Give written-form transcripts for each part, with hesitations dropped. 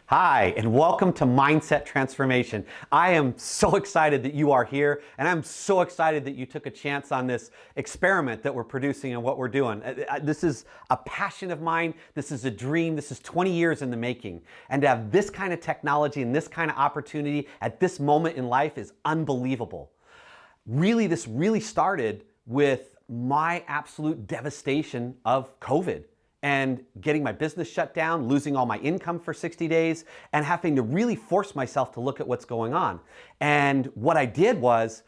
Hi, and welcome to Mindset Transformation. I am so excited that you are here, and I'm so excited that you took a chance on this experiment that we're producing and what we're doing. This is a passion of mine. This is a dream. This is 20 years in the making. And to have this kind of technology and this kind of opportunity at this moment in life is unbelievable. This really started with my absolute devastation of COVID and getting my business shut down, losing all my income for 60 days, and having to really force myself to look at what's going on. And what I did was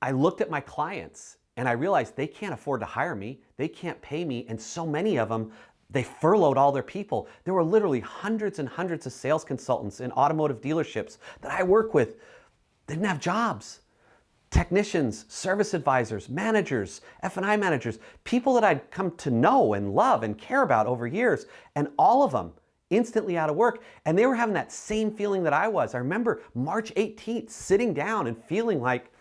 I looked at my clients and I realized they can't afford to hire me, they can't pay me, and so many of them, they furloughed all their people. There were literally hundreds and hundreds of sales consultants in automotive dealerships that I work with that didn't have jobs. Technicians, service advisors, managers, F&I managers, people that I'd come to know and love and care about over years, and all of them instantly out of work. And they were having that same feeling that I was. I remember March 18th sitting down and feeling like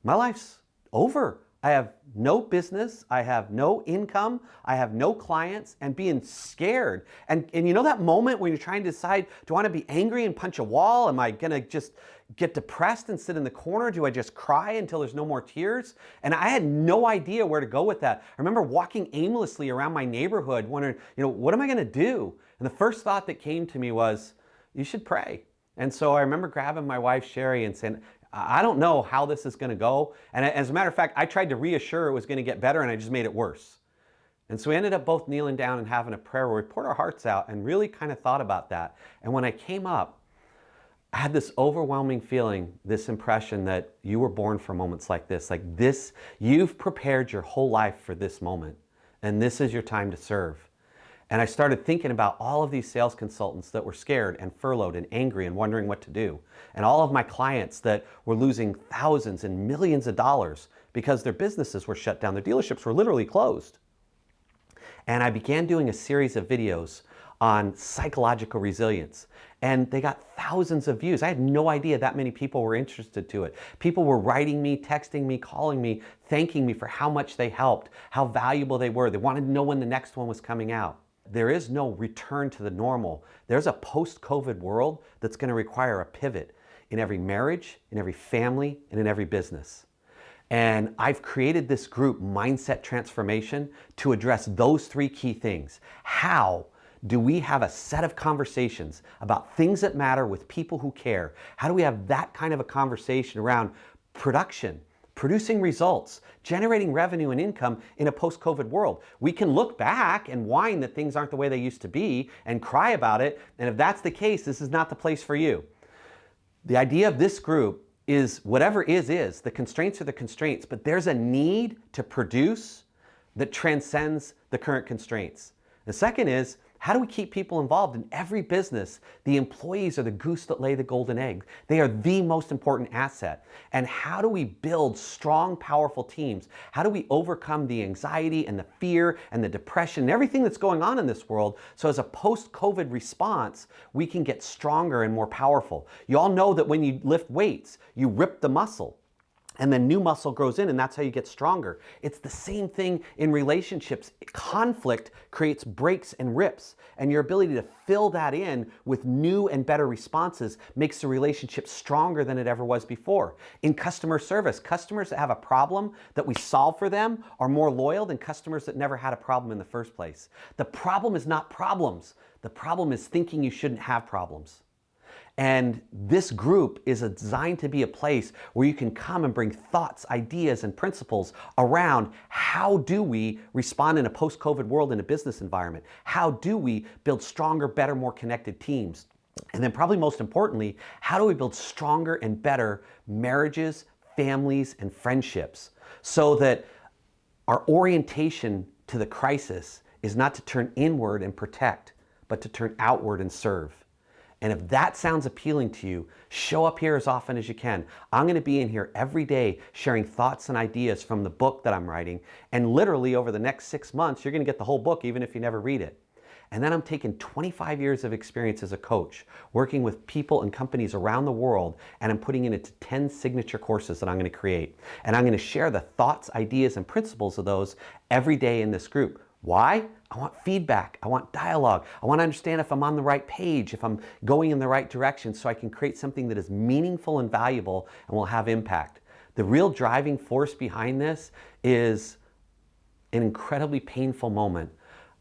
my life's over. I have no business, I have no income, I have no clients, and being scared. And you know that moment when you're trying to decide, do I want to be angry and punch a wall? Am I gonna just get depressed and sit in the corner? Do I just cry until there's no more tears? And I had no idea where to go with that. I remember walking aimlessly around my neighborhood wondering, what am I gonna do? And the first thought that came to me was, you should pray. And so I remember grabbing my wife, Sherry, and saying, I don't know how this is going to go. And as a matter of fact, I tried to reassure it was going to get better and I just made it worse. And so we ended up both kneeling down and having a prayer where we poured our hearts out and really kind of thought about that. And when I came up, I had this overwhelming feeling, this impression that you were born for moments like this, you've prepared your whole life for this moment. And this is your time to serve. And I started thinking about all of these sales consultants that were scared and furloughed and angry and wondering what to do. And all of my clients that were losing thousands and millions of dollars because their businesses were shut down. Their dealerships were literally closed. And I began doing a series of videos on psychological resilience. And they got thousands of views. I had no idea that many people were interested to it. People were writing me, texting me, calling me, thanking me for how much they helped, how valuable they were. They wanted to know when the next one was coming out. There is no return to the normal. There's a post-COVID world that's going to require a pivot in every marriage, in every family, and in every business. And I've created this group, Mindset Transformation, to address those three key things. How do we have a set of conversations about things that matter with people who care? How do we have that kind of a conversation around production, producing results, generating revenue and income in a post-COVID world? We can look back and whine that things aren't the way they used to be and cry about it. And if that's the case, this is not the place for you. The idea of this group is whatever is. The constraints are the constraints, but there's a need to produce that transcends the current constraints. The second is, how do we keep people involved in every business? The employees are the goose that lay the golden egg. They are the most important asset. And how do we build strong, powerful teams? How do we overcome the anxiety and the fear and the depression and everything that's going on in this world so as a post-COVID response, we can get stronger and more powerful? You all know that when you lift weights, you rip the muscle. And then new muscle grows in, and that's how you get stronger. It's the same thing in relationships. Conflict creates breaks and rips, and your ability to fill that in with new and better responses makes the relationship stronger than it ever was before. In customer service, customers that have a problem that we solve for them are more loyal than customers that never had a problem in the first place. The problem is not problems. The problem is thinking you shouldn't have problems. And this group is designed to be a place where you can come and bring thoughts, ideas, and principles around how do we respond in a post-COVID world in a business environment? How do we build stronger, better, more connected teams? And then probably most importantly, how do we build stronger and better marriages, families, and friendships so that our orientation to the crisis is not to turn inward and protect, but to turn outward and serve. And if that sounds appealing to you, show up here as often as you can. I'm going to be in here every day sharing thoughts and ideas from the book that I'm writing. And literally over the next 6 months, you're going to get the whole book even if you never read it. And then I'm taking 25 years of experience as a coach, working with people and companies around the world, and I'm putting it into 10 signature courses that I'm going to create. And I'm going to share the thoughts, ideas, and principles of those every day in this group. Why? I want feedback. I want dialogue. I want to understand if I'm on the right page, if I'm going in the right direction, so I can create something that is meaningful and valuable and will have impact. The real driving force behind this is an incredibly painful moment.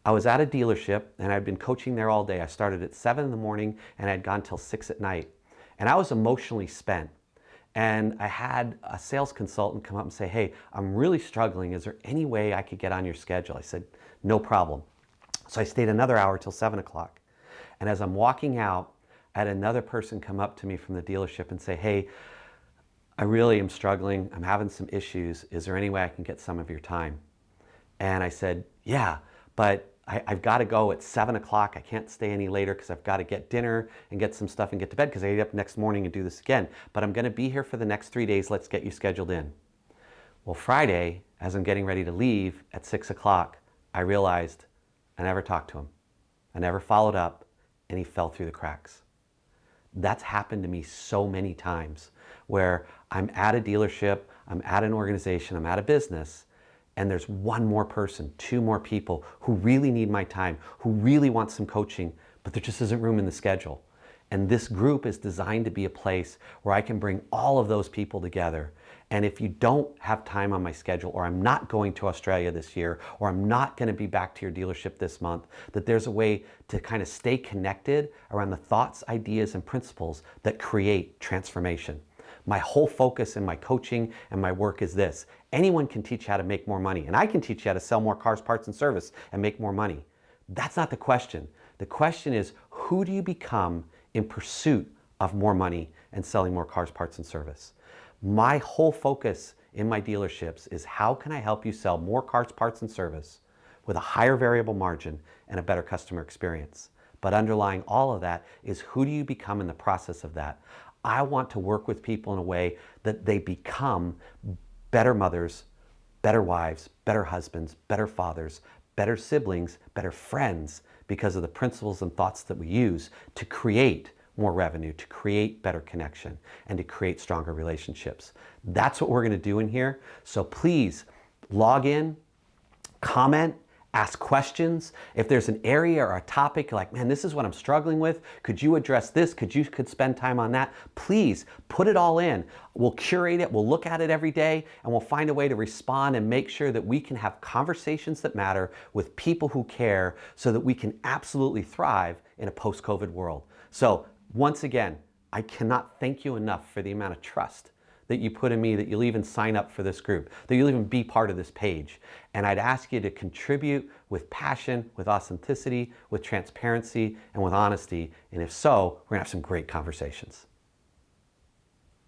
I was at a dealership and I'd been coaching there all day. I started at 7 in the morning and I'd gone till 6 at night. And I was emotionally spent. And I had a sales consultant come up and say, hey, I'm really struggling. Is there any way I could get on your schedule? I said, no problem. So I stayed another hour till 7 o'clock. And as I'm walking out, I had another person come up to me from the dealership and say, hey, I really am struggling. I'm having some issues. Is there any way I can get some of your time? And I said, yeah, but I've got to go at 7 o'clock. I can't stay any later because I've got to get dinner and get some stuff and get to bed because I get up next morning and do this again. But I'm going to be here for the next 3 days. Let's get you scheduled in. Well, Friday, as I'm getting ready to leave at 6 o'clock, I realized I never talked to him. I never followed up, and he fell through the cracks. That's happened to me so many times where I'm at a dealership, I'm at an organization, I'm at a business, and there's one more person, two more people who really need my time, who really want some coaching, but there just isn't room in the schedule. And this group is designed to be a place where I can bring all of those people together. And if you don't have time on my schedule, or I'm not going to Australia this year, or I'm not going to be back to your dealership this month, that there's a way to kind of stay connected around the thoughts, ideas, and principles that create transformation. My whole focus in my coaching and my work is this. Anyone can teach you how to make more money, and I can teach you how to sell more cars, parts, and service and make more money. That's not the question. The question is, who do you become in pursuit of more money and selling more cars, parts, and service? My whole focus in my dealerships is how can I help you sell more cars, parts, and service with a higher variable margin and a better customer experience. But underlying all of that is, who do you become in the process of that? I want to work with people in a way that they become better mothers, better wives, better husbands, better fathers, better siblings, better friends, because of the principles and thoughts that we use to create more revenue, to create better connection, and to create stronger relationships. That's what we're going to do in here. So please log in, comment, ask questions. If there's an area or a topic you're like, man, this is what I'm struggling with, could you address this? Could spend time on that? Please put it all in. We'll curate it, we'll look at it every day, and we'll find a way to respond and make sure that we can have conversations that matter with people who care, so that we can absolutely thrive in a post-COVID world. So once again, I cannot thank you enough for the amount of trust that you put in me, that you'll even sign up for this group, that you'll even be part of this page. And I'd ask you to contribute with passion, with authenticity, with transparency, and with honesty. And if so, we're gonna have some great conversations.